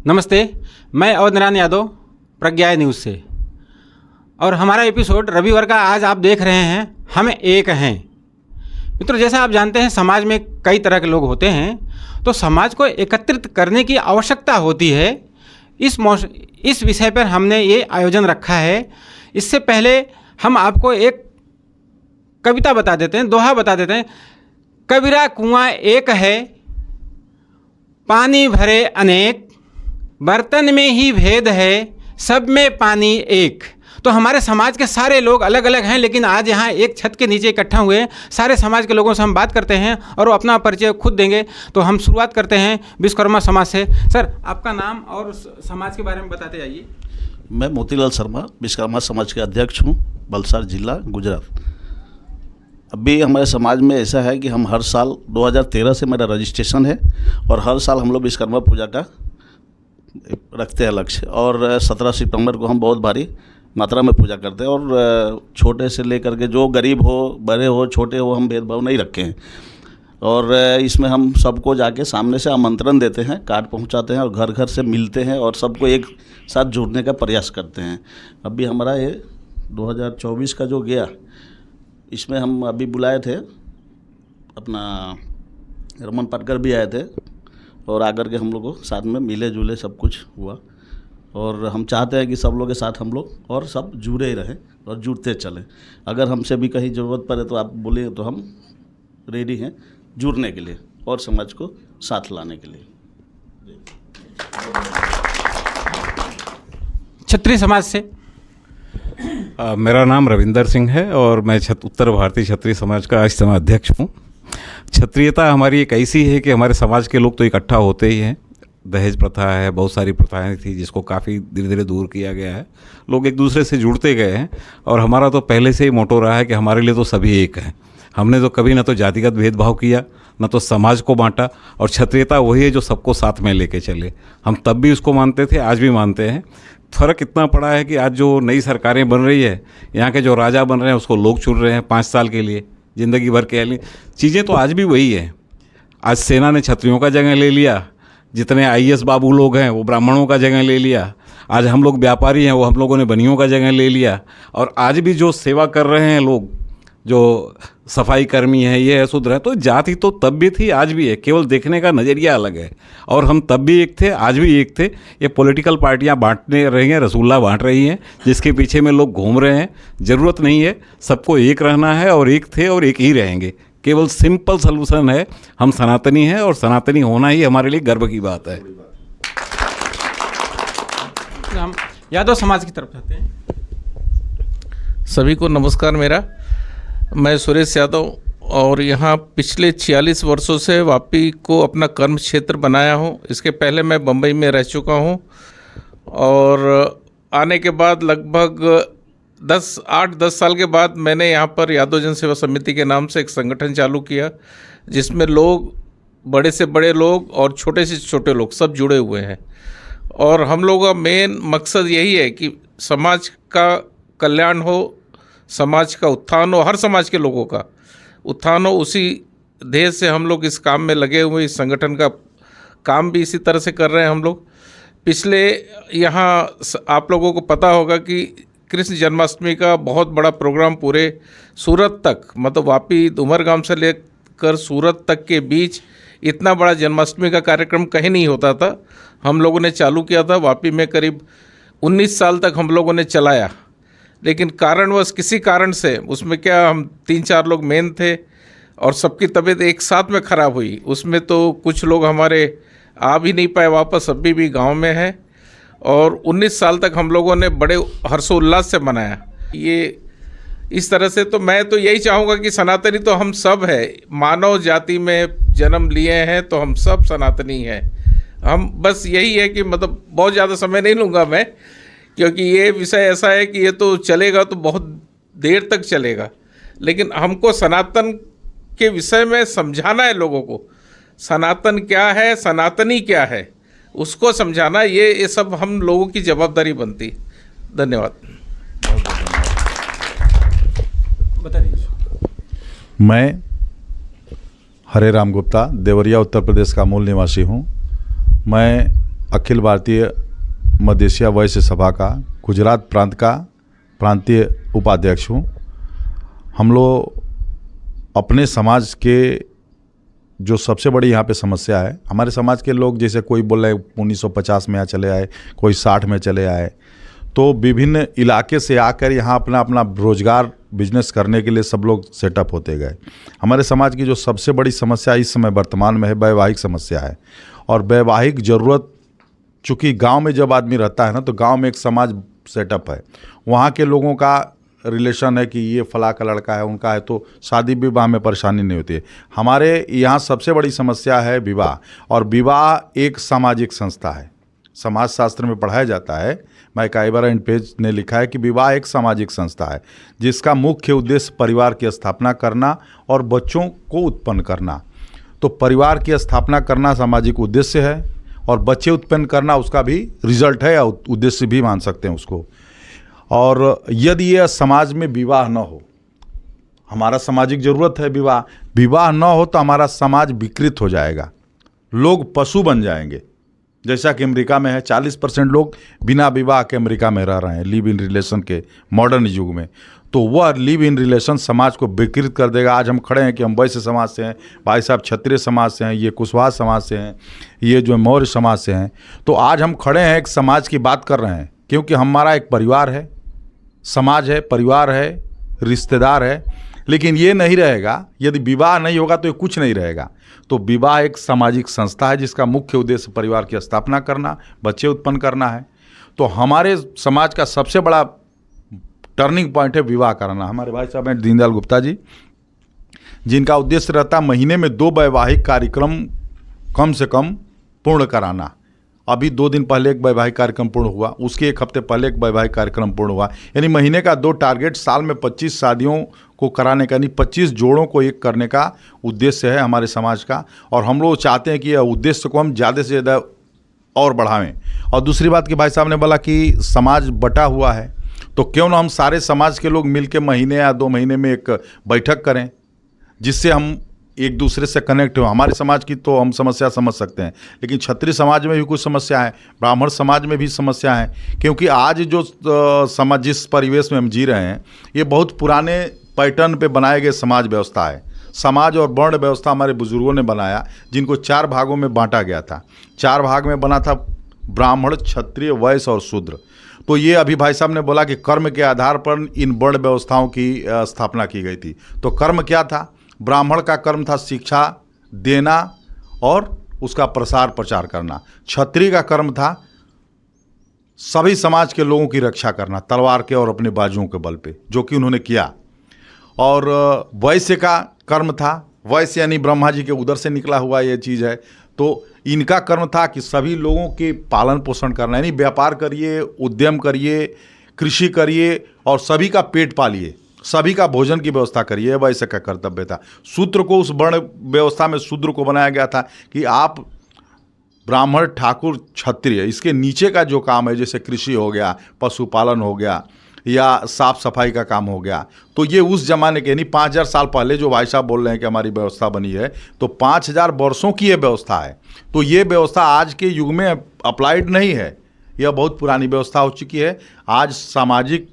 नमस्ते, मैं अवध नारायण यादव प्रज्ञा न्यूज़ से। और हमारा एपिसोड रविवार का आज आप देख रहे हैं हम एक हैं। मित्रों, जैसा आप जानते हैं समाज में कई तरह के लोग होते हैं, तो समाज को एकत्रित करने की आवश्यकता होती है। इस विषय पर हमने ये आयोजन रखा है। इससे पहले हम आपको एक कविता बता देते हैं, दोहा बता देते हैं। कबीरा कुआं एक है, पानी भरे अनेक, बर्तन में ही भेद है, सब में पानी एक। तो हमारे समाज के सारे लोग अलग अलग हैं, लेकिन आज यहाँ एक छत के नीचे इकट्ठा हुए हैं। सारे समाज के लोगों से हम बात करते हैं और वो अपना परिचय खुद देंगे। तो हम शुरुआत करते हैं विश्वकर्मा समाज से। सर, आपका नाम और समाज के बारे में बताते जाइए। मैं मोतीलाल शर्मा विश्वकर्मा समाज के अध्यक्ष हूँ, वलसाड जिला, गुजरात। अभी हमारे समाज में ऐसा है कि हम हर साल 2013 से मेरा रजिस्ट्रेशन है और हर साल हम लोग विश्वकर्मा पूजा का रखते हैं लक्ष्य। और 17 सितंबर को हम बहुत भारी मात्रा में पूजा करते हैं। और छोटे से लेकर के जो गरीब हो, बड़े हो, छोटे हो, हम भेदभाव नहीं रखे हैं। और इसमें हम सबको जाके सामने से आमंत्रण देते हैं, कार्ड पहुंचाते हैं और घर घर से मिलते हैं और सबको एक साथ जुड़ने का प्रयास करते हैं। अभी हमारा ये 2024 का जो गया, इसमें हम अभी बुलाए थे, अपना रमन पाटकर भी आए थे और आकर के हम लोग को साथ में मिले जुले सब कुछ हुआ। और हम चाहते हैं कि सब लोग के साथ हम लोग और सब जुड़े ही रहें और जुड़ते चलें। अगर हमसे भी कहीं ज़रूरत पड़े तो आप बोलिए, तो हम रेडी हैं जुड़ने के लिए और समाज को साथ लाने के लिए। क्षत्रिय समाज से मेरा नाम रविंदर सिंह है और मैं उत्तर भारतीय क्षत्रिय समाज का इस समय अध्यक्ष हूँ। क्षत्रियता हमारी एक ऐसी है कि हमारे समाज के लोग तो इकट्ठा होते ही हैं। दहेज प्रथा है, बहुत सारी प्रथाएं थी जिसको काफ़ी धीरे धीरे दूर किया गया है। लोग एक दूसरे से जुड़ते गए हैं और हमारा तो पहले से ही मोटो रहा है कि हमारे लिए तो सभी एक हैं। हमने तो कभी ना तो जातिगत भेदभाव किया, ना तो समाज को बांटा। और क्षत्रियता वही है जो सबको साथ में लेके चले। हम तब भी उसको मानते थे, आज भी मानते हैं। फ़र्क इतना पड़ा है कि आज जो नई सरकारें बन रही है, यहाँ के जो राजा बन रहे हैं उसको लोग चुन रहे हैं 5 साल के लिए, ज़िंदगी भर के लिए। चीज़ें तो आज भी वही है। आज सेना ने क्षत्रियों का जगह ले लिया, जितने IAS बाबू लोग हैं वो ब्राह्मणों का जगह ले लिया। आज हम लोग व्यापारी हैं, वो हम लोगों ने बनियों का जगह ले लिया। और आज भी जो सेवा कर रहे हैं लोग, जो सफाई कर्मी है, ये है, शूद्र है, तो जाति तो तब भी थी, आज भी है। केवल देखने का नज़रिया अलग है। और हम तब भी एक थे, आज भी एक थे। ये पॉलिटिकल पार्टियां बांटने रही हैं, रसगुल्ला बांट रही हैं, जिसके पीछे में लोग घूम रहे हैं। ज़रूरत नहीं है, सबको एक रहना है और एक थे और एक ही रहेंगे। केवल सिंपल सलूशन है, हम सनातनी हैं और सनातनी होना ही हमारे लिए गर्व की बात है। हम यादव समाज की तरफ जाते हैं। सभी को नमस्कार। मैं सुरेश यादव और यहाँ पिछले 46 वर्षों से वापी को अपना कर्म क्षेत्र बनाया हूँ। इसके पहले मैं बम्बई में रह चुका हूँ और आने के बाद लगभग 8-10 साल के बाद मैंने यहाँ पर यादव जन सेवा समिति के नाम से एक संगठन चालू किया, जिसमें लोग, बड़े से बड़े लोग और छोटे से छोटे लोग सब जुड़े हुए हैं। और हम लोगों का मेन मकसद यही है कि समाज का कल्याण हो, समाज का उत्थान हो, हर समाज के लोगों का उत्थान हो। उसी ध्येय से हम लोग इस काम में लगे हुए। इस संगठन का काम भी इसी तरह से कर रहे हैं हम लोग। पिछले यहाँ आप लोगों को पता होगा कि कृष्ण जन्माष्टमी का बहुत बड़ा प्रोग्राम पूरे सूरत तक, मतलब वापी उमरगाम से लेकर सूरत तक के बीच इतना बड़ा जन्माष्टमी का कार्यक्रम कहीं नहीं होता था। हम लोगों ने चालू किया था वापी में, करीब 19 साल तक हम लोगों ने चलाया। लेकिन कारणवश, किसी कारण से, उसमें क्या, हम 3-4 लोग मेन थे और सबकी तबीयत एक साथ में ख़राब हुई। उसमें तो कुछ लोग हमारे आ भी नहीं पाए वापस, अभी भी गांव में हैं। और 19 साल तक हम लोगों ने बड़े हर्षोल्लास से मनाया। ये इस तरह से तो मैं तो यही चाहूँगा कि सनातनी तो हम सब है। मानव जाति में जन्म लिए हैं तो हम सब सनातनी हैं। हम बस यही है कि मतलब बहुत ज़्यादा समय नहीं लूँगा मैं, क्योंकि ये विषय ऐसा है कि ये तो चलेगा तो बहुत देर तक चलेगा। लेकिन हमको सनातन के विषय में समझाना है लोगों को। सनातन क्या है, सनातनी क्या है, उसको समझाना, ये सब हम लोगों की जवाबदारी बनती। धन्यवाद। बता दीजिए। मैं हरे राम गुप्ता, देवरिया उत्तर प्रदेश का मूल निवासी हूँ। मैं अखिल भारतीय मदेशिया वैश्य सभा का गुजरात प्रांत का प्रांतीय उपाध्यक्ष हूँ। हम लोग अपने समाज के जो सबसे बड़ी यहाँ पे समस्या है, हमारे समाज के लोग जैसे कोई बोल रहे 1950 में यहाँ चले आए, कोई 60 में चले आए, तो विभिन्न इलाके से आकर यहाँ अपना अपना रोजगार बिजनेस करने के लिए सब लोग सेटअप होते गए। हमारे समाज की जो सबसे बड़ी समस्या इस समय वर्तमान में है, वैवाहिक समस्या है। और वैवाहिक ज़रूरत, चूँकि गांव में जब आदमी रहता है ना, तो गांव में एक समाज सेटअप है, वहाँ के लोगों का रिलेशन है कि ये फला का लड़का है, उनका है, तो शादी विवाह में परेशानी नहीं होती है। हमारे यहाँ सबसे बड़ी समस्या है विवाह, और विवाह एक सामाजिक संस्था है। समाज शास्त्र में पढ़ाया जाता है, मैकाइवर एंड पेज ने लिखा है कि विवाह एक सामाजिक संस्था है जिसका मुख्य उद्देश्य परिवार की स्थापना करना और बच्चों को उत्पन्न करना। तो परिवार की स्थापना करना सामाजिक उद्देश्य है, और बच्चे उत्पन्न करना उसका भी रिजल्ट है या उद्देश्य भी मान सकते हैं उसको। और यदि यह समाज में विवाह न हो, हमारा सामाजिक ज़रूरत है विवाह, विवाह न हो तो हमारा समाज विकृत हो जाएगा, लोग पशु बन जाएंगे। जैसा कि अमेरिका में है, 40% लोग बिना विवाह के अमेरिका में रह रहे हैं, लिव इन रिलेशन के मॉडर्न युग में। तो वह लिव इन रिलेशन समाज को विकृत कर देगा। आज हम खड़े हैं कि हम वैश्य समाज से हैं, भाई साहब क्षत्रिय समाज से हैं, ये कुशवाहा समाज से हैं, ये जो मौर्य समाज से हैं। तो आज हम खड़े हैं, एक समाज की बात कर रहे हैं, क्योंकि हमारा एक परिवार है, समाज है, परिवार है, रिश्तेदार है। लेकिन ये नहीं रहेगा, यदि विवाह नहीं होगा तो ये कुछ नहीं रहेगा। तो विवाह एक सामाजिक संस्था है जिसका मुख्य उद्देश्य परिवार की स्थापना करना, बच्चे उत्पन्न करना है। तो हमारे समाज का सबसे बड़ा टर्निंग पॉइंट है विवाह कराना। हमारे भाई साहब हैं दीनदयाल गुप्ता जी, जिनका उद्देश्य रहता है महीने में 2 वैवाहिक कार्यक्रम कम से कम पूर्ण कराना। अभी 2 दिन पहले एक वैवाहिक कार्यक्रम पूर्ण हुआ, उसके 1 हफ्ते पहले एक वैवाहिक कार्यक्रम पूर्ण हुआ। यानी महीने का 2 टारगेट, साल में 25 शादियों को कराने का, यानी 25 जोड़ों को एक करने का उद्देश्य है हमारे समाज का। और हम लोग चाहते हैं कि यह उद्देश्य को हम ज़्यादा से ज़्यादा और बढ़ावें। और दूसरी बात कि भाई साहब ने बोला कि समाज बटा हुआ है, तो क्यों ना हम सारे समाज के लोग मिलकर महीने या 2 महीने में एक बैठक करें, जिससे हम एक दूसरे से कनेक्ट हो। हमारे समाज की तो हम समस्या समझ सकते हैं, लेकिन क्षत्रिय समाज में भी कुछ समस्या है, ब्राह्मण समाज में भी समस्या है। क्योंकि आज जो समाज, जिस परिवेश में हम जी रहे हैं, ये बहुत पुराने पैटर्न पे बनाए गए समाज व्यवस्था है। समाज और वर्ण व्यवस्था हमारे बुजुर्गों ने बनाया, जिनको 4 भागों में बांटा गया था। 4 भाग में बना था, ब्राह्मण, क्षत्रिय, वैश्य और शूद्र। तो ये अभी भाई साहब ने बोला कि कर्म के आधार पर इन वर्ण व्यवस्थाओं की स्थापना की गई थी। तो कर्म क्या था? ब्राह्मण का कर्म था शिक्षा देना और उसका प्रसार प्रचार करना। क्षत्रिय का कर्म था सभी समाज के लोगों की रक्षा करना, तलवार के और अपने बाजुओं के बल पे, जो कि उन्होंने किया। और वैश्य का कर्म था, वैश्य यानी ब्रह्मा जी के उदर से निकला हुआ ये चीज़ है। तो इनका कर्म था कि सभी लोगों के पालन पोषण करना, यानी व्यापार करिए, उद्यम करिए, कृषि करिए और सभी का पेट पालिए, सभी का भोजन की व्यवस्था करिए। वैसे का कर्तव्य था। शूद्र को, उस वर्ण व्यवस्था में शूद्र को बनाया गया था कि आप ब्राह्मण, ठाकुर, क्षत्रिय, इसके नीचे का जो काम है, जैसे कृषि हो गया, पशुपालन हो गया या साफ सफाई का काम हो गया, तो ये उस जमाने के, यानी 5000 साल पहले जो भाई साहब बोल रहे हैं कि हमारी व्यवस्था बनी है, तो 5000 वर्षों की ये व्यवस्था है। तो ये व्यवस्था आज के युग में अप्लाइड नहीं है, यह बहुत पुरानी व्यवस्था हो चुकी है। आज सामाजिक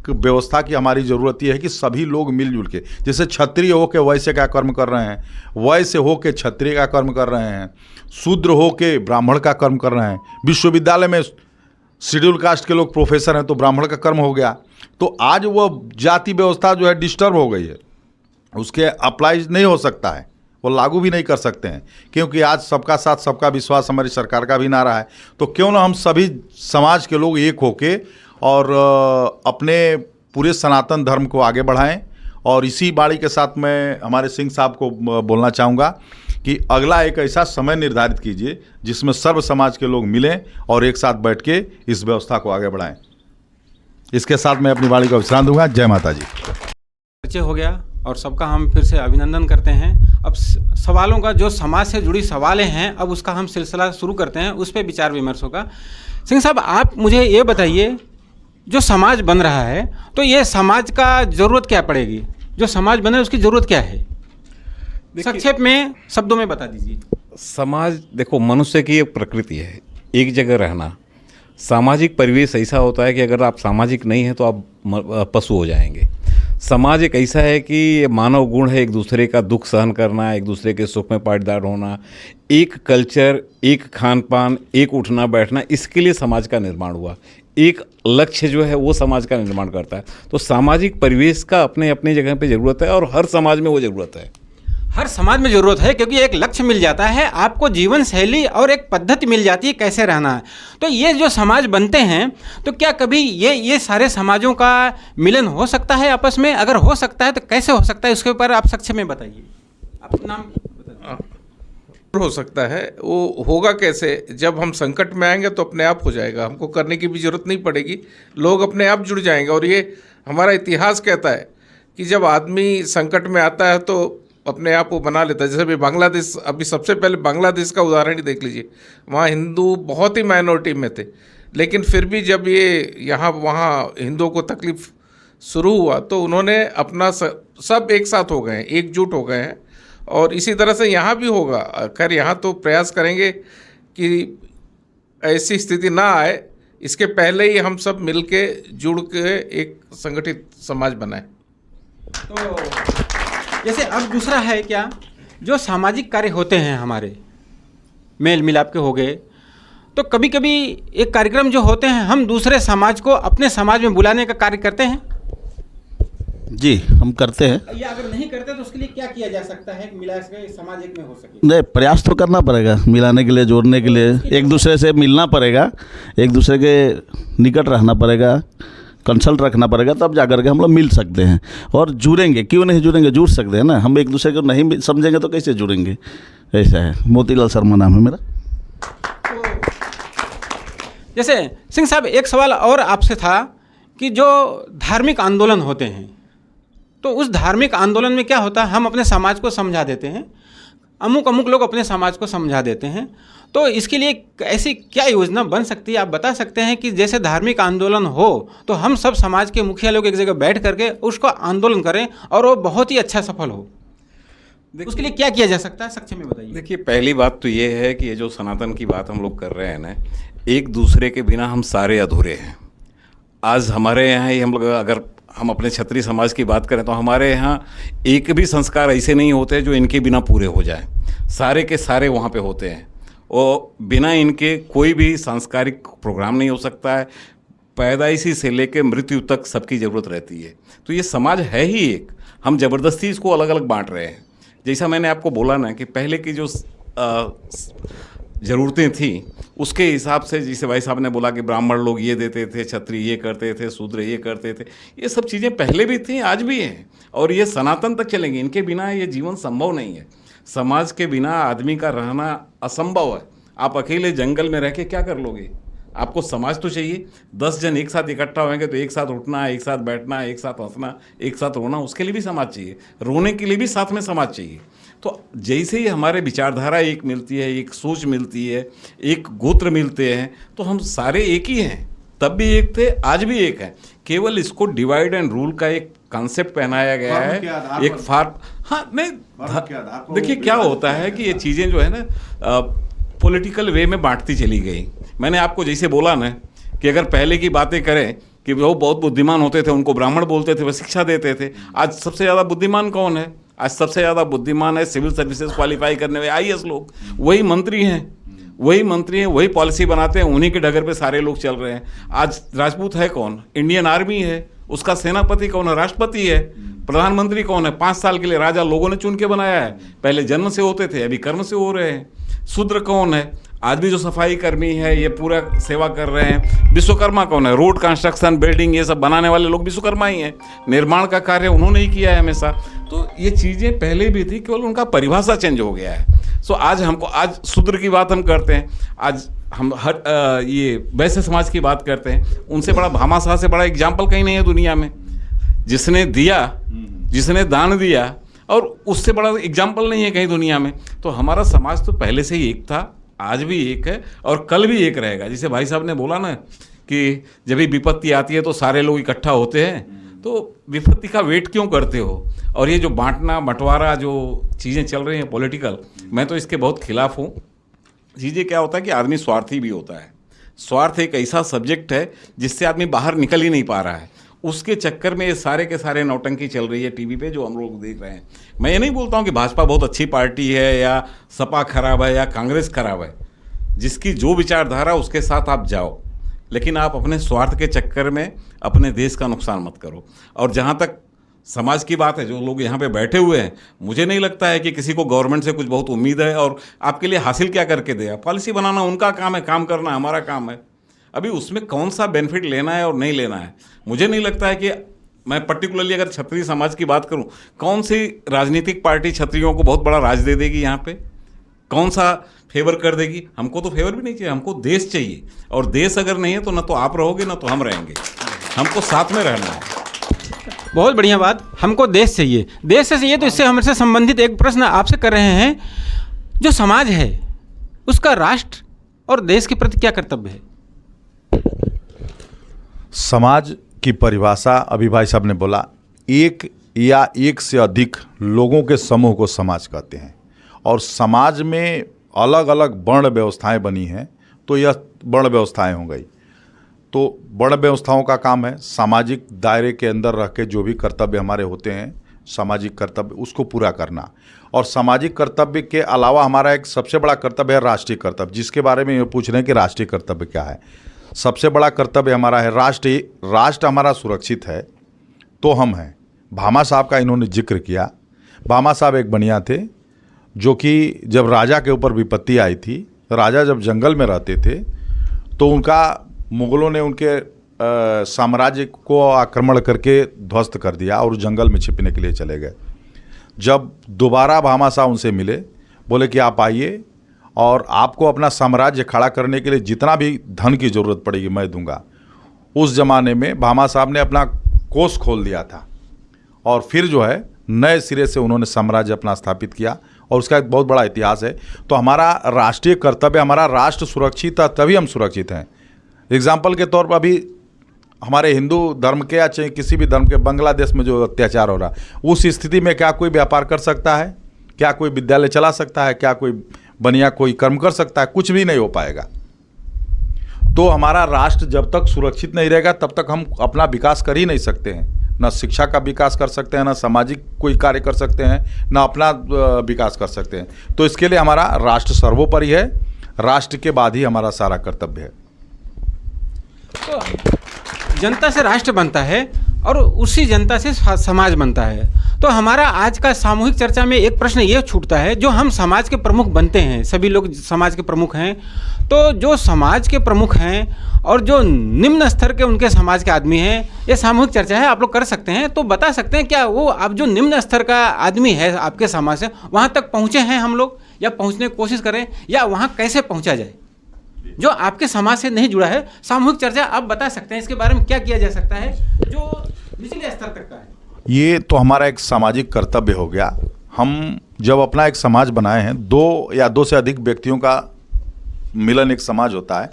व्यवस्था की हमारी ज़रूरत ये है कि सभी लोग मिलजुल के, जैसे क्षत्रिय हो के वैश्य का कर्म कर रहे हैं, वैश्य हो के क्षत्रिय का कर्म कर रहे हैं, शूद्र हो के ब्राह्मण का कर्म कर रहे हैं। विश्वविद्यालय में शेड्यूल कास्ट के लोग प्रोफेसर हैं, तो ब्राह्मण का कर्म हो गया। तो आज वो जाति व्यवस्था जो है डिस्टर्ब हो गई है, उसके अप्लाई नहीं हो सकता है, वो लागू भी नहीं कर सकते हैं, क्योंकि आज सबका साथ सबका विश्वास हमारी सरकार का भी नारा है। तो क्यों ना हम सभी समाज के लोग एक होके और अपने पूरे सनातन धर्म को आगे बढ़ाएं। और इसी बाड़ी के साथ मैं हमारे सिंह साहब को बोलना चाहूँगा कि अगला एक ऐसा समय निर्धारित कीजिए जिसमें सर्व समाज के लोग मिलें और एक साथ बैठ के इस व्यवस्था को आगे बढ़ाएं। इसके साथ मैं अपनी बाड़ी का विश्राम दूंगा। जय माता जी। परिचय हो गया और सबका हम फिर से अभिनंदन करते हैं। अब सवालों का, जो समाज से जुड़ी सवालें हैं, अब उसका हम सिलसिला शुरू करते हैं, उस पर विचार विमर्श होगा। सिंह साहब, आप मुझे ये बताइए, जो समाज बन रहा है, तो ये समाज का ज़रूरत क्या पड़ेगी? जो समाज बन रहा है उसकी ज़रूरत क्या है? संक्षेप में शब्दों में बता दीजिए। समाज, देखो, मनुष्य की एक प्रकृति है एक जगह रहना। सामाजिक परिवेश ऐसा होता है कि अगर आप सामाजिक नहीं हैं तो आप पशु हो जाएंगे। समाज एक ऐसा है कि मानव गुण है एक दूसरे का दुख सहन करना, एक दूसरे के सुख में पाटीदार होना, एक कल्चर, एक खान पान, एक उठना बैठना, इसके लिए समाज का निर्माण हुआ। एक लक्ष्य जो है वो समाज का निर्माण करता है। तो सामाजिक परिवेश का अपने अपने जगह पे ज़रूरत है और हर समाज में वो ज़रूरत है। हर समाज में ज़रूरत है, क्योंकि एक लक्ष्य मिल जाता है आपको, जीवन शैली और एक पद्धति मिल जाती है कैसे रहना है। तो ये जो समाज बनते हैं, तो क्या कभी ये सारे समाजों का मिलन हो सकता है आपस में? अगर हो सकता है तो कैसे हो सकता है, उसके ऊपर आप संक्षेप में बताइए। आप नाम हो सकता है, वो होगा कैसे? जब हम संकट में आएंगे तो अपने आप हो जाएगा, हमको करने की भी जरूरत नहीं पड़ेगी, लोग अपने आप जुड़ जाएंगे। और ये हमारा इतिहास कहता है कि जब आदमी संकट में आता है तो अपने आप वो बना लेता है। जैसे अभी बांग्लादेश, अभी सबसे पहले बांग्लादेश का उदाहरण ही देख लीजिए। वहाँ हिंदू बहुत ही माइनॉरिटी में थे, लेकिन फिर भी जब ये यहाँ वहाँ हिंदुओं को तकलीफ शुरू हुआ तो उन्होंने अपना सब एक साथ हो गए हैं, एकजुट हो गए हैं। और इसी तरह से यहाँ भी होगा। खैर यहाँ तो प्रयास करेंगे कि ऐसी स्थिति ना आए, इसके पहले ही हम सब मिल के जुड़ के एक संगठित समाज बनाएं। तो जैसे अब दूसरा है क्या, जो सामाजिक कार्य होते हैं हमारे, मेल मिलाप के हो गए, तो कभी कभी एक कार्यक्रम जो होते हैं हम दूसरे समाज को अपने समाज में बुलाने का कार्य करते हैं। जी, हम करते हैं। या अगर नहीं करते तो उसके लिए क्या किया जा सकता है कि मिला के समाज एक में हो सके? नहीं, प्रयास तो करना पड़ेगा मिलाने के लिए, जोड़ने के लिए, एक दूसरे से मिलना पड़ेगा, एक दूसरे के निकट रहना पड़ेगा, कंसल्ट रखना पड़ेगा, तब जाकर के हम लोग मिल सकते हैं और जुड़ेंगे। क्यों नहीं जुड़ेंगे? जुड़ सकते हैं ना। हम एक दूसरे को नहीं समझेंगे तो कैसे जुड़ेंगे? ऐसा है। मोतीलाल शर्मा नाम है मेरा। जैसे सिंह साहब, एक सवाल और आपसे था कि जो धार्मिक आंदोलन होते हैं, तो उस धार्मिक आंदोलन में क्या होता है, हम अपने समाज को समझा देते हैं, अमुक लोग अपने समाज को समझा देते हैं। तो इसके लिए ऐसी क्या योजना बन सकती है, आप बता सकते हैं कि जैसे धार्मिक आंदोलन हो तो हम सब समाज के मुखिया लोग एक जगह बैठ करके उसको आंदोलन करें और वो बहुत ही अच्छा सफल हो? उसके लिए क्या किया जा सकता है, संक्षेप में बताइए। देखिए, पहली बात तो ये है कि ये जो सनातन की बात हम लोग कर रहे हैं ना, एक दूसरे के बिना हम सारे अधूरे हैं। आज हमारे यहाँ ही हम लोग, अगर हम अपने क्षत्रिय समाज की बात करें तो हमारे यहाँ एक भी संस्कार ऐसे नहीं होते जो इनके बिना पूरे हो जाए। सारे के सारे वहाँ पे होते हैं और बिना इनके कोई भी सांस्कृतिक प्रोग्राम नहीं हो सकता है। पैदाइशी से लेकर मृत्यु तक सबकी ज़रूरत रहती है। तो ये समाज है ही एक, हम ज़बरदस्ती इसको अलग अलग बांट रहे हैं। जैसा मैंने आपको बोला ना कि पहले की जो ज़रूरतें थी उसके हिसाब से, जैसे भाई साहब ने बोला कि ब्राह्मण लोग ये देते थे, क्षत्रिय ये करते थे, शूद्र ये करते थे, ये सब चीज़ें पहले भी थी, आज भी हैं और ये सनातन तक चलेंगी। इनके बिना ये जीवन संभव नहीं है। समाज के बिना आदमी का रहना असंभव है। आप अकेले जंगल में रह के क्या कर लोगे? आपको समाज तो चाहिए। 10 जन एक साथ इकट्ठा होंगे तो एक साथ उठना, एक साथ बैठना, एक साथ हंसना, एक साथ रोना, उसके लिए भी समाज चाहिए। रोने के लिए भी साथ में समाज चाहिए। तो जैसे ही हमारे विचारधारा एक मिलती है, एक सोच मिलती है, एक गोत्र मिलते हैं, तो हम सारे एक ही हैं। तब भी एक थे, आज भी एक है। केवल इसको डिवाइड एंड रूल का एक कॉन्सेप्ट पहनाया गया है, एक हाँ नहीं, देखिए क्या होता है कि ये चीज़ें जो है ना पॉलिटिकल वे में बांटती चली गई। मैंने आपको जैसे बोला ना कि अगर पहले की बातें करें कि वो बहुत बुद्धिमान होते थे, उनको ब्राह्मण बोलते थे, वो शिक्षा देते थे। आज सबसे ज़्यादा बुद्धिमान कौन है? आज सबसे ज़्यादा बुद्धिमान है सिविल सर्विसेज क्वालिफाई करने वाले IAS लोग। वही मंत्री हैं, वही पॉलिसी बनाते हैं, उन्हीं के डगर पे सारे लोग चल रहे हैं। आज राजपूत है कौन? इंडियन आर्मी है, उसका सेनापति कौन है? राष्ट्रपति है। प्रधानमंत्री कौन है? 5 साल के लिए राजा लोगों ने चुन के बनाया है। पहले जन्म से होते थे, अभी कर्म से हो रहे हैं। शूद्र कौन है? आज भी जो सफाई कर्मी है, ये पूरा सेवा कर रहे हैं। विश्वकर्मा कौन है? रोड कंस्ट्रक्शन, बिल्डिंग, ये सब बनाने वाले लोग विश्वकर्मा ही हैं। निर्माण का कार्य उन्होंने ही किया है हमेशा। तो ये चीज़ें पहले भी थी, केवल उनका परिभाषा चेंज हो गया है। सो आज शूद्र की बात हम करते हैं, आज हम ये वैश्य समाज की बात करते हैं। उनसे बड़ा भामाशाह से बड़ा एग्जाम्पल कहीं नहीं है दुनिया में। जिसने दिया, जिसने दान दिया, और उससे बड़ा एग्जाम्पल नहीं है कहीं दुनिया में। तो हमारा समाज तो पहले से ही एक था, आज भी एक है और कल भी एक रहेगा। जैसे भाई साहब ने बोला ना कि जब भी विपत्ति आती है तो सारे लोग इकट्ठा होते हैं, तो विपत्ति का वेट क्यों करते हो? और ये जो बांटना बंटवारा जो चीज़ें चल रही हैं पॉलिटिकल, मैं तो इसके बहुत खिलाफ हूँ। चीज़ें क्या होता है कि आदमी स्वार्थी भी होता है। स्वार्थ एक ऐसा सब्जेक्ट है जिससे आदमी बाहर निकल ही नहीं पा रहा है। उसके चक्कर में ये सारे के सारे नौटंकी चल रही है टीवी पे जो हम लोग देख रहे हैं। मैं ये नहीं बोलता हूँ कि भाजपा बहुत अच्छी पार्टी है या सपा खराब है या कांग्रेस खराब है। जिसकी जो विचारधारा उसके साथ आप जाओ, लेकिन आप अपने स्वार्थ के चक्कर में अपने देश का नुकसान मत करो। और जहाँ तक समाज की बात है, जो लोग यहाँ पे बैठे हुए हैं, मुझे नहीं लगता है कि किसी को गवर्नमेंट से कुछ बहुत उम्मीद है और आपके लिए हासिल क्या करके दे। पॉलिसी बनाना उनका काम है, काम करना हमारा काम है। अभी उसमें कौन सा बेनिफिट लेना है और नहीं लेना है, मुझे नहीं लगता है कि मैं पर्टिकुलरली अगर क्षत्रिय समाज की बात करूं, कौन सी राजनीतिक पार्टी क्षत्रियों को बहुत बड़ा राज दे देगी यहाँ पे, कौन सा फेवर कर देगी। हमको तो फेवर भी नहीं चाहिए, हमको देश चाहिए। और देश अगर नहीं है तो ना तो आप रहोगे ना तो हम रहेंगे, हमको साथ में रहना है। बहुत बढ़िया बात, हमको देश चाहिए। देश से चाहिए तो इससे हमसे संबंधित एक प्रश्न आपसे कर रहे हैं, जो समाज है उसका राष्ट्र और देश के प्रति क्या कर्तव्य है? समाज की परिभाषा अभी भाई साहब ने बोला, एक या एक से अधिक लोगों के समूह को समाज कहते हैं। और समाज में अलग अलग वर्ण व्यवस्थाएं बनी हैं, तो यह वर्ण व्यवस्थाएं हो गई। तो वर्ण व्यवस्थाओं का काम है सामाजिक दायरे के अंदर रह के जो भी कर्तव्य हमारे होते हैं, सामाजिक कर्तव्य, उसको पूरा करना। और सामाजिक कर्तव्य के अलावा हमारा एक सबसे बड़ा कर्तव्य है राष्ट्रीय कर्तव्य, जिसके बारे में ये पूछ रहे हैं कि राष्ट्रीय कर्तव्य क्या है। सबसे बड़ा कर्तव्य हमारा है राष्ट्र हमारा सुरक्षित है तो हम हैं। भामा साहब का इन्होंने जिक्र किया। भामा साहब एक बनिया थे जो कि जब राजा के ऊपर विपत्ति आई थी, राजा जब जंगल में रहते थे तो उनका मुग़लों ने उनके साम्राज्य को आक्रमण करके ध्वस्त कर दिया और जंगल में छिपने के लिए चले गए। जब दोबारा भामा साहब उनसे मिले, बोले कि आप आइए और आपको अपना साम्राज्य खड़ा करने के लिए जितना भी धन की ज़रूरत पड़ेगी मैं दूंगा। उस ज़माने में भामा साहब ने अपना कोष खोल दिया था और फिर जो है नए सिरे से उन्होंने साम्राज्य अपना स्थापित किया और उसका एक बहुत बड़ा इतिहास है। तो हमारा राष्ट्रीय कर्तव्य, हमारा राष्ट्र सुरक्षित है तभी हम सुरक्षित हैं। एग्जाम्पल के तौर पर अभी हमारे हिंदू धर्म के या चाहे किसी भी धर्म के बांग्लादेश में जो अत्याचार हो रहा है, उस स्थिति में क्या कोई व्यापार कर सकता है? क्या कोई विद्यालय चला सकता है? क्या कोई बनिया कोई कर्म कर सकता है? कुछ भी नहीं हो पाएगा। तो हमारा राष्ट्र जब तक सुरक्षित नहीं रहेगा तब तक हम अपना विकास कर ही नहीं सकते हैं। ना शिक्षा का विकास कर सकते हैं, ना सामाजिक कोई कार्य कर सकते हैं, ना अपना विकास कर सकते हैं। तो इसके लिए हमारा राष्ट्र सर्वोपरि है, राष्ट्र के बाद ही हमारा सारा कर्तव्य है। तो जनता से राष्ट्र बनता है और उसी जनता से समाज बनता है। तो हमारा आज का सामूहिक चर्चा में एक प्रश्न ये छूटता है, जो हम समाज के प्रमुख बनते हैं, सभी लोग समाज के प्रमुख हैं, तो जो समाज के प्रमुख हैं और जो निम्न स्तर के उनके समाज के आदमी हैं, ये सामूहिक चर्चा है, आप लोग कर सकते हैं। तो बता सकते हैं क्या वो आप जो निम्न स्तर का आदमी है आपके समाज से, वहाँ तक पहुँचे हैं हम लोग, या पहुँचने की कोशिश करें, या वहाँ कैसे पहुँचा जाए? जो आपके समाज से नहीं जुड़ा है, सामूहिक चर्चा आप बता सकते हैं, इसके बारे में क्या किया जा सकता है जो निचले स्तर तक का है? ये तो हमारा एक सामाजिक कर्तव्य हो गया। हम जब अपना एक समाज बनाए हैं, दो या दो से अधिक व्यक्तियों का मिलन एक समाज होता है,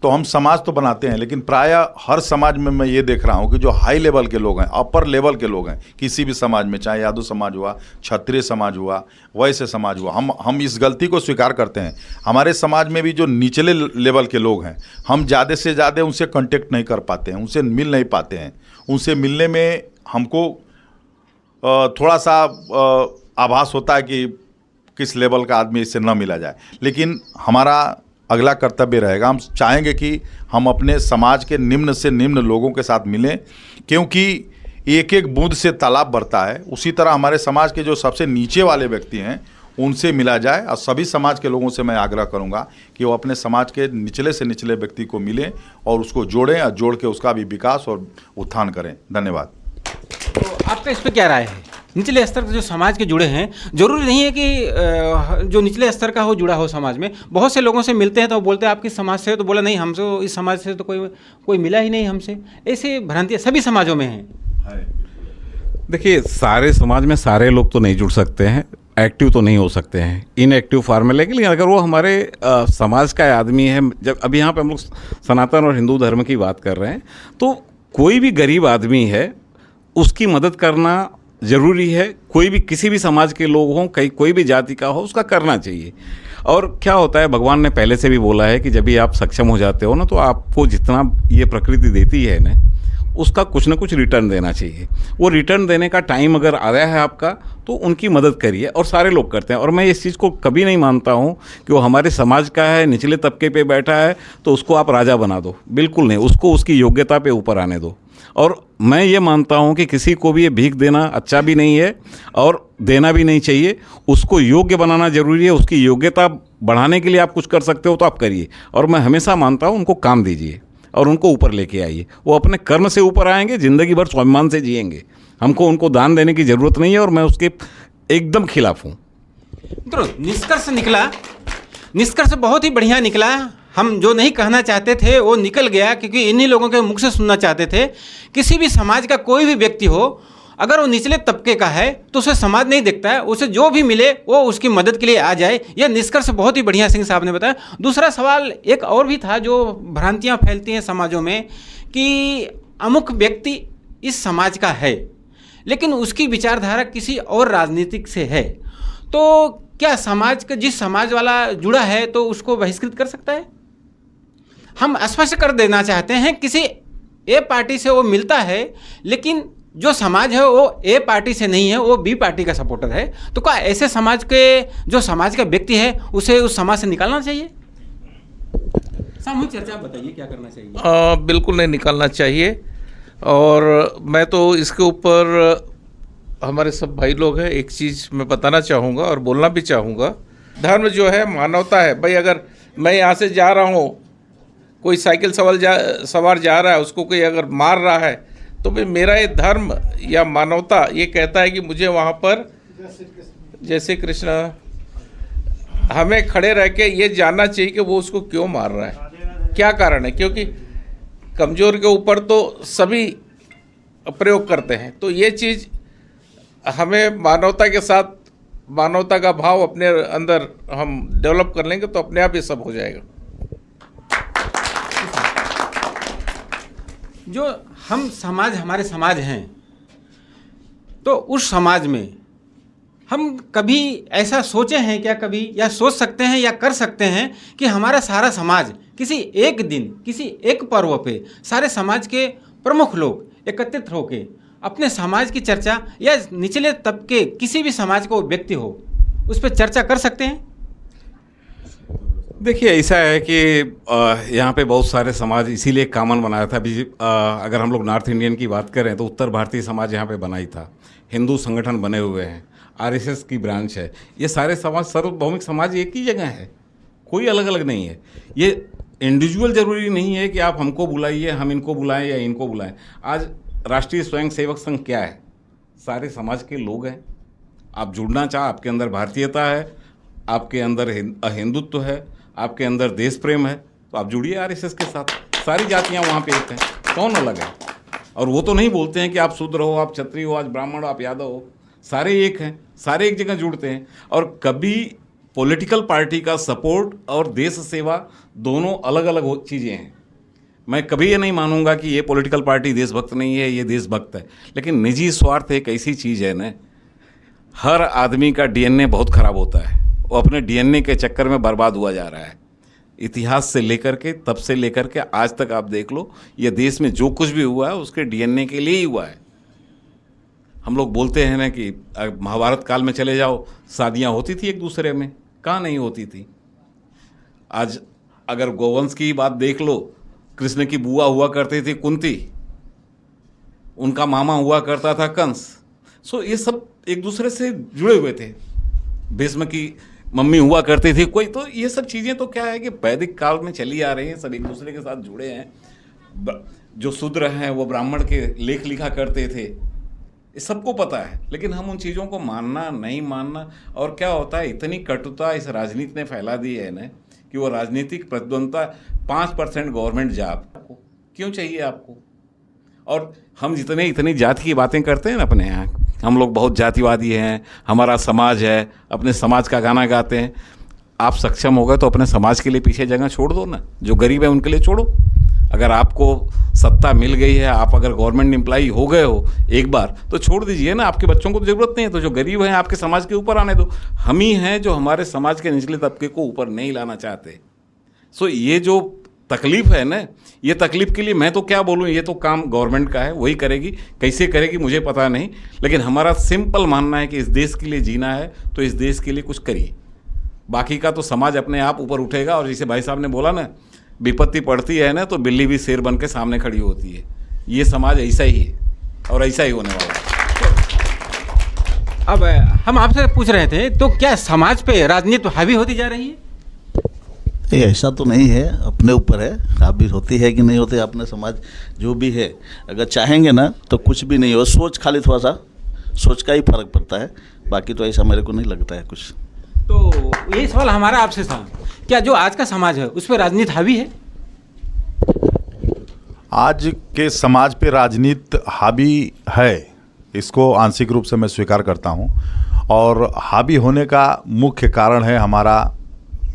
तो हम समाज तो बनाते हैं, लेकिन प्रायः हर समाज में मैं ये देख रहा हूँ कि जो हाई लेवल के लोग हैं, अपर लेवल के लोग हैं, किसी भी समाज में, चाहे यादव समाज हुआ, क्षत्रिय समाज हुआ, वैश्य समाज हुआ, हम इस गलती को स्वीकार करते हैं। हमारे समाज में भी जो निचले लेवल के लोग हैं, हम ज़्यादा से ज़्यादा उनसे कांटेक्ट नहीं कर पाते हैं, उनसे मिल नहीं पाते हैं। उनसे मिलने में हमको थोड़ा सा आभास होता है कि किस लेवल का आदमी इससे न मिला जाए। लेकिन हमारा अगला कर्तव्य रहेगा, हम चाहेंगे कि हम अपने समाज के निम्न से निम्न लोगों के साथ मिलें, क्योंकि एक एक बूंद से तालाब बढ़ता है। उसी तरह हमारे समाज के जो सबसे नीचे वाले व्यक्ति हैं उनसे मिला जाए। और सभी समाज के लोगों से मैं आग्रह करूंगा कि वो अपने समाज के निचले से निचले व्यक्ति को मिलें और उसको जोड़ें, और जोड़ के उसका भी विकास और उत्थान करें। धन्यवाद। तो आपका इस पर क्या राय है? निचले स्तर के जो समाज के जुड़े हैं, जरूरी नहीं है कि जो निचले स्तर का हो जुड़ा हो समाज में। बहुत से लोगों से मिलते हैं तो वो बोलते हैं आपकी समाज से, तो बोला नहीं हमसे, इस समाज से तो कोई मिला ही नहीं हमसे। ऐसे भ्रांतियाँ सभी समाजों में हैं। देखिए, सारे समाज में सारे लोग तो नहीं जुड़ सकते हैं, एक्टिव तो नहीं हो सकते हैं, इनएक्टिव फॉर्म में। लेकिन अगर वो हमारे समाज का आदमी है, जब अभी यहाँ पे हम लोग सनातन और हिंदू धर्म की बात कर रहे हैं, तो कोई भी गरीब आदमी है उसकी मदद करना ज़रूरी है, कोई भी किसी भी समाज के लोग हों, कहीं कोई भी जाति का हो, उसका करना चाहिए। और क्या होता है, भगवान ने पहले से भी बोला है कि जब भी आप सक्षम हो जाते हो ना, तो आपको जितना ये प्रकृति देती है ना, उसका कुछ ना कुछ रिटर्न देना चाहिए। वो रिटर्न देने का टाइम अगर आया है आपका, तो उनकी मदद करिए, और सारे लोग करते हैं। और मैं इस चीज़ को कभी नहीं मानता हूँ कि वो हमारे समाज का है, निचले तबके पे बैठा है तो उसको आप राजा बना दो, बिल्कुल नहीं, उसको उसकी योग्यता पे ऊपर आने दो। और मैं ये मानता हूँ कि किसी को भी ये भीख देना अच्छा भी नहीं है और देना भी नहीं चाहिए। उसको योग्य बनाना ज़रूरी है, उसकी योग्यता बढ़ाने के लिए आप कुछ कर सकते हो तो आप करिए। और मैं हमेशा मानता हूँ उनको काम दीजिए और उनको ऊपर लेके आइए, वो अपने कर्म से ऊपर आएंगे, ज़िंदगी भर स्वाभिमान से जिएंगे। हमको उनको दान देने की ज़रूरत नहीं है, और मैं उसके एकदम खिलाफ हूँ। मित्रों, निष्कर्ष बहुत ही बढ़िया निकला। हम जो नहीं कहना चाहते थे वो निकल गया, क्योंकि इन्हीं लोगों के मुख से सुनना चाहते थे। किसी भी समाज का कोई भी व्यक्ति हो, अगर वो निचले तबके का है तो उसे समाज नहीं देखता है, उसे जो भी मिले वो उसकी मदद के लिए आ जाए। यह निष्कर्ष बहुत ही बढ़िया सिंह साहब ने बताया। दूसरा सवाल एक और भी था, जो भ्रांतियाँ फैलती हैं समाजों में कि अमुक व्यक्ति इस समाज का है लेकिन उसकी विचारधारा किसी और राजनीतिक से है, तो क्या समाज का जिस समाज वाला जुड़ा है तो उसको बहिष्कृत कर सकता है? हम स्पष्ट कर देना चाहते हैं, किसी ए पार्टी से वो मिलता है लेकिन जो समाज है वो ए पार्टी से नहीं है, वो बी पार्टी का सपोर्टर है, तो क्या ऐसे समाज के जो समाज का व्यक्ति है उसे उस समाज से निकालना चाहिए? सामूहिक चर्चा बताइए, क्या करना चाहिए? बिल्कुल नहीं निकालना चाहिए। और मैं तो इसके ऊपर, हमारे सब भाई लोग हैं, एक चीज़ मैं बताना चाहूँगा और बोलना भी चाहूँगा। धर्म जो है मानवता है। भाई अगर मैं यहाँ से जा रहा हूँ, कोई साइकिल सवार जा रहा है, उसको कोई अगर मार रहा है, तो भाई मेरा ये धर्म या मानवता ये कहता है कि मुझे वहाँ पर जय श्री कृष्ण, हमें खड़े रह के ये जानना चाहिए कि वो उसको क्यों मार रहा है, क्या कारण है। क्योंकि कमज़ोर के ऊपर तो सभी प्रयोग करते हैं। तो ये चीज़ हमें मानवता के साथ, मानवता का भाव अपने अंदर हम डेवलप कर लेंगे तो अपने आप ये सब हो जाएगा। जो हम समाज, हमारे समाज हैं, तो उस समाज में हम कभी ऐसा सोचे हैं क्या, कभी या सोच सकते हैं या कर सकते हैं कि हमारा सारा समाज किसी एक दिन, किसी एक पर्व पे सारे समाज के प्रमुख लोग एकत्रित होकर अपने समाज की चर्चा, या निचले तबके किसी भी समाज का व्यक्ति हो उस पर चर्चा कर सकते हैं? देखिए, ऐसा है कि यहाँ पे बहुत सारे समाज इसीलिए कॉमन बनाया था। अभी अगर हम लोग नॉर्थ इंडियन की बात करें तो उत्तर भारतीय समाज यहाँ पे बना ही था। हिंदू संगठन बने हुए हैं, आरएसएस की ब्रांच है। ये सारे समाज, सार्वभौमिक समाज एक ही जगह है, कोई अलग अलग नहीं है। ये इंडिविजुअल ज़रूरी नहीं है कि आप हमको बुलाइए, हम इनको बुलाएं या इनको बुलाएं। आज राष्ट्रीय स्वयंसेवक संघ क्या है? सारे समाज के लोग हैं। आप जुड़ना चाह, आपके अंदर भारतीयता है, आपके अंदर हिंदुत्व है, आपके अंदर देश प्रेम है, तो आप जुड़िए आरएसएस के साथ। सारी जातियाँ वहाँ पे एक हैं, कौन अलग है? और वो तो नहीं बोलते हैं कि आप शूद्र हो, आप क्षत्रिय हो, आज ब्राह्मण हो, आप यादव हो, सारे एक हैं, सारे एक जगह जुड़ते हैं। और कभी पॉलिटिकल पार्टी का सपोर्ट और देश सेवा दोनों अलग अलग चीज़ें हैं। मैं कभी ये नहीं मानूंगा कि ये पॉलिटिकल पार्टी देशभक्त नहीं है, ये देशभक्त है। लेकिन निजी स्वार्थ एक ऐसी चीज़ है ना, हर आदमी का डीएनए बहुत ख़राब होता है, वो अपने डीएनए के चक्कर में बर्बाद हुआ जा रहा है। इतिहास से लेकर के, तब से लेकर के आज तक आप देख लो, ये देश में जो कुछ भी हुआ है उसके डीएनए के लिए ही हुआ है। हम लोग बोलते हैं ना कि महाभारत काल में चले जाओ, शादियाँ होती थी एक दूसरे में, कहाँ नहीं होती थी। आज अगर गोवंश की बात देख लो, कृष्ण की बुआ हुआ करती थी कुंती, उनका मामा हुआ करता था कंस। सो ये सब एक दूसरे से जुड़े हुए थे। भीष्म की मम्मी हुआ करती थी कोई। तो ये सब चीज़ें तो क्या है कि वैदिक काल में चली आ रही हैं, सब एक दूसरे के साथ जुड़े हैं। जो शूद्र हैं वो ब्राह्मण के लेख लिखा करते थे, ये सबको पता है। लेकिन हम उन चीज़ों को मानना नहीं मानना, और क्या होता है, इतनी कटुता इस राजनीति ने फैला दी है ना कि वो राजनीतिक प्रतिद्वंदता 5% गवर्नमेंट जॉब आपको क्यों चाहिए आपको। और हम इतनी जाति की बातें करते हैं ना अपने यहाँ, हम लोग बहुत जातिवादी हैं, हमारा समाज है, अपने समाज का गाना गाते हैं। आप सक्षम हो गए तो अपने समाज के लिए पीछे जगह छोड़ दो ना, जो गरीब है उनके लिए छोड़ो। अगर आपको सत्ता मिल गई है, आप अगर गवर्नमेंट एम्प्लॉई हो गए हो एक बार, तो छोड़ दीजिए ना, आपके बच्चों को तो ज़रूरत नहीं है, तो जो गरीब हैं आपके समाज के ऊपर आने दो। हम ही हैं जो हमारे समाज के निचले तबके को ऊपर नहीं लाना चाहते। सो ये जो तकलीफ़ है ना, ये तकलीफ़ के लिए मैं तो क्या बोलूँ, ये तो काम गवर्नमेंट का है, वही करेगी। कैसे करेगी मुझे पता नहीं, लेकिन हमारा सिंपल मानना है कि इस देश के लिए जीना है तो इस देश के लिए कुछ करिए। बाकी का तो समाज अपने आप ऊपर उठेगा। और जैसे भाई साहब ने बोला ना, विपत्ति पड़ती है ना तो बिल्ली भी शेर बन के सामने खड़ी होती है। ये समाज ऐसा ही है और ऐसा ही होने वाला है। अब हम आपसे पूछ रहे थे, तो क्या समाज पे राजनीति हावी होती जा रही है? ये ऐसा तो नहीं है, अपने ऊपर है, हावी होती है कि नहीं होती। अपने समाज जो भी है, अगर चाहेंगे ना तो कुछ भी नहीं हो। सोच, खाली थोड़ा सा सोच का ही फर्क पड़ता है, बाकी तो ऐसा मेरे को नहीं लगता है कुछ। तो यही सवाल हमारा आपसे था, क्या जो आज का समाज है उस पर राजनीति हावी है? आज के समाज पे राजनीति हावी है, इसको आंशिक रूप से मैं स्वीकार करता हूँ। और हावी होने का मुख्य कारण है हमारा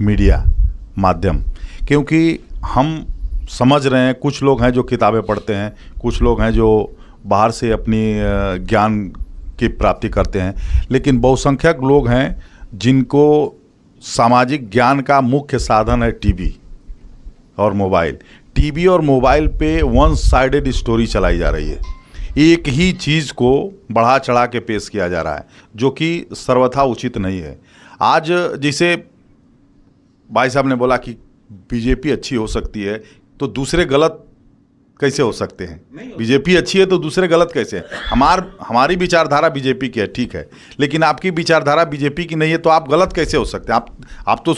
मीडिया माध्यम, क्योंकि हम समझ रहे हैं, कुछ लोग हैं जो किताबें पढ़ते हैं, कुछ लोग हैं जो बाहर से अपनी ज्ञान की प्राप्ति करते हैं, लेकिन बहुसंख्यक लोग हैं जिनको सामाजिक ज्ञान का मुख्य साधन है टीवी और मोबाइल। टीवी और मोबाइल पे वन साइडेड स्टोरी चलाई जा रही है, एक ही चीज़ को बढ़ा चढ़ा के पेश किया जा रहा है, जो कि सर्वथा उचित नहीं है। आज जैसे भाई साहब ने बोला कि बीजेपी अच्छी हो सकती है, तो दूसरे गलत कैसे हो सकते हैं? बीजेपी अच्छी है तो दूसरे गलत कैसे हैं? हमारी विचारधारा बीजेपी की है, ठीक है, लेकिन आपकी विचारधारा बीजेपी की नहीं है, तो आप गलत कैसे हो सकते हैं? आप तो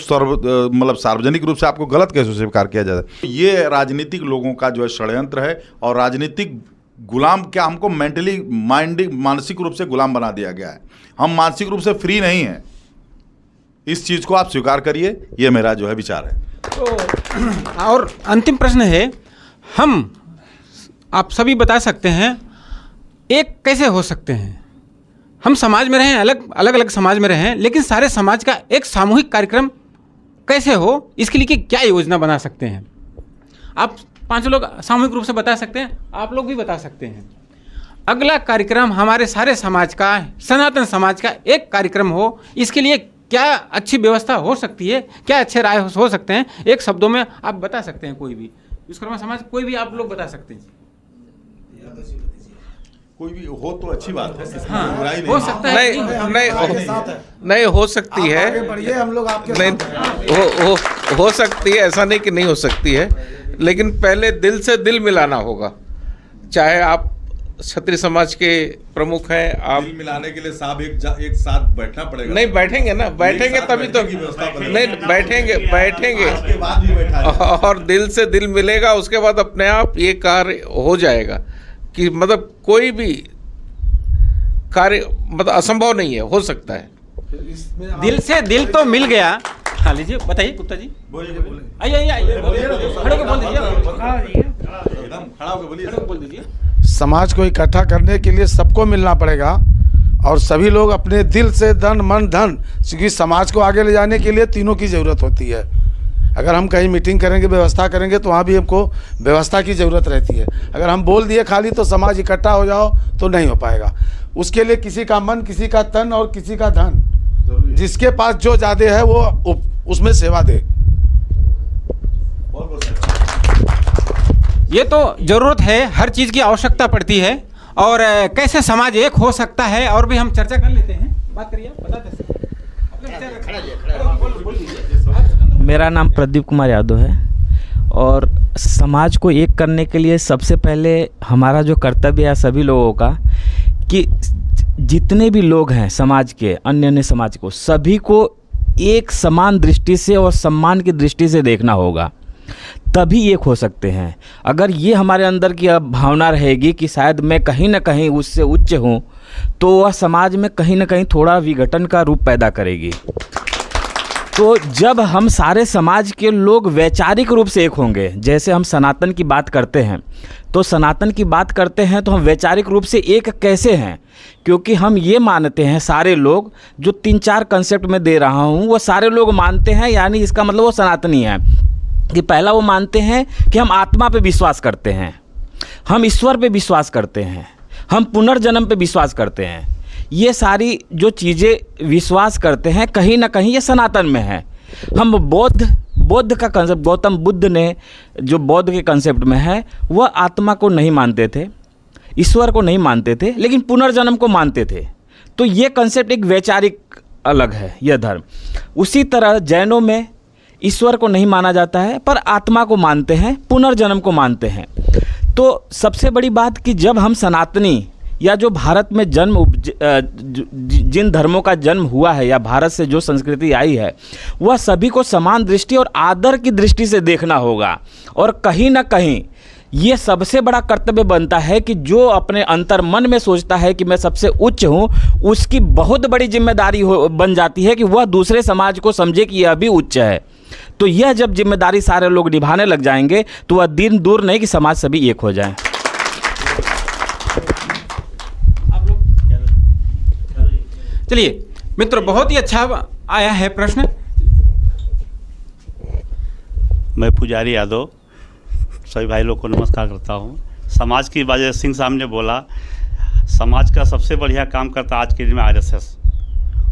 मतलब सार्वजनिक रूप से आपको गलत कैसे स्वीकार किया जाता है? ये राजनीतिक लोगों का जो है षड्यंत्र है, और राजनीतिक गुलाम, क्या हमको मेंटली मानसिक रूप से गुलाम बना दिया गया है। हम मानसिक रूप से फ्री नहीं हैं, इस चीज़ को आप स्वीकार करिए, ये मेरा जो है विचार है। तो और अंतिम प्रश्न है, हम आप सभी बता सकते हैं, एक कैसे हो सकते हैं? हम समाज में रहें, अलग समाज में रहें, लेकिन सारे समाज का एक सामूहिक कार्यक्रम कैसे हो, इसके लिए क्या योजना बना सकते हैं? आप 5 लोग सामूहिक रूप से बता सकते हैं, आप लोग भी बता सकते हैं। अगला कार्यक्रम हमारे सारे समाज का, सनातन समाज का एक कार्यक्रम हो, इसके लिए क्या अच्छी व्यवस्था हो सकती है, क्या अच्छे राय हो सकते हैं? एक शब्दों में आप बता सकते हैं, कोई भी विश्वकर्मा समाज, कोई भी आप लोग बता सकते हैं। कोई भी हो तो अच्छी बात है, हाँ, बुराई हो सकता है। नहीं हो सकती है, हम लोग आपके नहीं हो सकती है, ऐसा नहीं कि नहीं हो सकती है, लेकिन पहले दिल से दिल मिलाना होगा। चाहे आप क्षत्रिय समाज के प्रमुख हैं, आप दिल मिलाने के लिए साहब एक साथ बैठना पड़ेगा। नहीं बैठेंगे ना, बैठेंगे तभी तो, नहीं बैठेंगे के बाद भी बैठा है। और दिल से दिल मिलेगा, उसके बाद अपने आप ये कार्य हो जाएगा कि मतलब कोई भी कार्य मतलब असंभव नहीं है, हो सकता है। दिल से दिल तो मिल गया। हाँ लीजिए, बताइए गुप्ता जी। आइए खड़े होकर बोल दीजिए, एकदम खड़ा होकर बोलिए, बोल दीजिए। समाज को इकट्ठा करने के लिए सबको मिलना पड़ेगा, और सभी लोग अपने दिल से तन मन धन, क्योंकि समाज को आगे ले जाने के लिए तीनों की ज़रूरत होती है। अगर हम कहीं मीटिंग करेंगे, व्यवस्था करेंगे, तो वहाँ भी हमको व्यवस्था की ज़रूरत रहती है। अगर हम बोल दिए खाली तो समाज इकट्ठा हो जाओ तो नहीं हो पाएगा। उसके लिए किसी का मन, किसी का तन और किसी का धन, जिसके पास जो ज़्यादा है वो उसमें सेवा दे। ये तो ज़रूरत है, हर चीज़ की आवश्यकता पड़ती है, और कैसे समाज एक हो सकता है, और भी हम चर्चा कर लेते हैं। बात करिए, बताते मेरा नाम प्रदीप कुमार यादव है, और समाज को एक करने के लिए सबसे पहले हमारा जो कर्तव्य है सभी लोगों का, कि जितने भी लोग हैं समाज के, अन्य समाज को, सभी को एक समान दृष्टि से और सम्मान की दृष्टि से देखना होगा, तभी एक हो सकते हैं। अगर ये हमारे अंदर की भावना रहेगी कि शायद मैं कहीं ना कहीं उससे उच्च हूँ, तो वह समाज में कहीं ना कहीं थोड़ा विघटन का रूप पैदा करेगी। तो जब हम सारे समाज के लोग वैचारिक रूप से एक होंगे, जैसे हम सनातन की बात करते हैं, तो सनातन की बात करते हैं तो हम वैचारिक रूप से एक कैसे हैं? क्योंकि हम ये मानते हैं, सारे लोग जो 3-4 कंसेप्ट में दे रहा हूँ वो सारे लोग मानते हैं, यानी इसका मतलब वो सनातनी है। कि पहला वो मानते हैं कि हम आत्मा पे विश्वास करते हैं, हम ईश्वर पे विश्वास करते हैं, हम पुनर्जन्म पे विश्वास करते हैं। ये सारी जो चीज़ें विश्वास करते हैं कहीं ना कहीं ये सनातन में है। हम बौद्ध का कंसेप्ट, गौतम बुद्ध ने जो बौद्ध के कंसेप्ट में है, वह आत्मा को नहीं मानते थे, ईश्वर को नहीं मानते थे, लेकिन पुनर्जन्म को मानते थे। तो ये कंसेप्ट एक वैचारिक अलग है यह धर्म। उसी तरह जैनों में ईश्वर को नहीं माना जाता है पर आत्मा को मानते हैं, पुनर्जन्म को मानते हैं। तो सबसे बड़ी बात कि जब हम सनातनी या जो भारत में जिन धर्मों का जन्म हुआ है या भारत से जो संस्कृति आई है, वह सभी को समान दृष्टि और आदर की दृष्टि से देखना होगा। और कहीं ना कहीं ये सबसे बड़ा कर्तव्य बनता है कि जो अपने अंतर मन में सोचता है कि मैं सबसे उच्च हूँ, उसकी बहुत बड़ी जिम्मेदारी बन जाती है कि वह दूसरे समाज को समझे कि यह भी उच्च है। तो यह जब जिम्मेदारी सारे लोग निभाने लग जाएंगे तो वह दिन दूर नहीं कि समाज सभी एक हो जाएं। चलिए मित्रों, बहुत ही अच्छा आया है प्रश्न। मैं पुजारी यादव सभी भाई लोग को नमस्कार करता हूँ। समाज की वजह सिंह साहब ने बोला, समाज का सबसे बढ़िया काम करता आज के दिन में आरएसएस।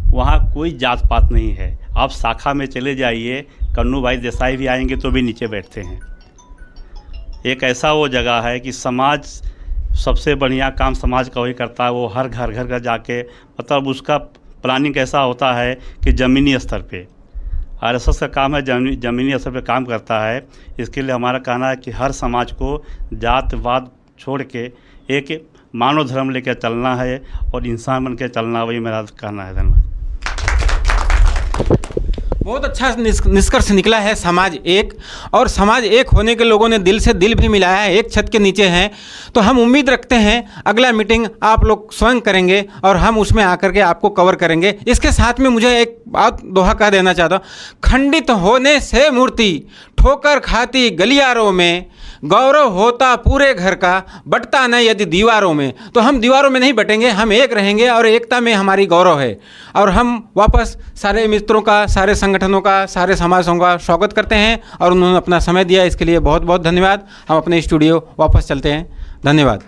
वहाँ कोई जात पात नहीं है। आप शाखा में चले जाइए, कन्नू भाई देसाई भी आएंगे तो भी नीचे बैठते हैं। एक ऐसा वो जगह है कि समाज सबसे बढ़िया काम समाज का वही करता है। वो हर घर जाके, मतलब उसका प्लानिंग कैसा होता है कि ज़मीनी स्तर पे आरएसएस का काम है, ज़मीनी स्तर पे काम करता है। इसके लिए हमारा कहना है कि हर समाज को जातवाद छोड़ के एक मानव धर्म लेकर चलना है और इंसान बन के चलना, वही मेरा कहना है। धन्यवाद। बहुत अच्छा निष्कर्ष निकला है। समाज एक, और समाज एक होने के लोगों ने दिल से दिल भी मिलाया है, एक छत के नीचे हैं। तो हम उम्मीद रखते हैं अगला मीटिंग आप लोग स्वयं करेंगे और हम उसमें आकर के आपको कवर करेंगे। इसके साथ में मुझे एक बात दोहा कह देना चाहता हूँ, खंडित होने से मूर्ति ठोकर खाती गलियारों में, गौरव होता पूरे घर का बटता न यदि दीवारों में। तो हम दीवारों में नहीं बटेंगे, हम एक रहेंगे और एकता में हमारी गौरव है। और हम वापस सारे मित्रों का, सारे संगठनों का, सारे समाजों का स्वागत करते हैं और उन्होंने अपना समय दिया, इसके लिए बहुत बहुत धन्यवाद। हम अपने स्टूडियो वापस चलते हैं। धन्यवाद।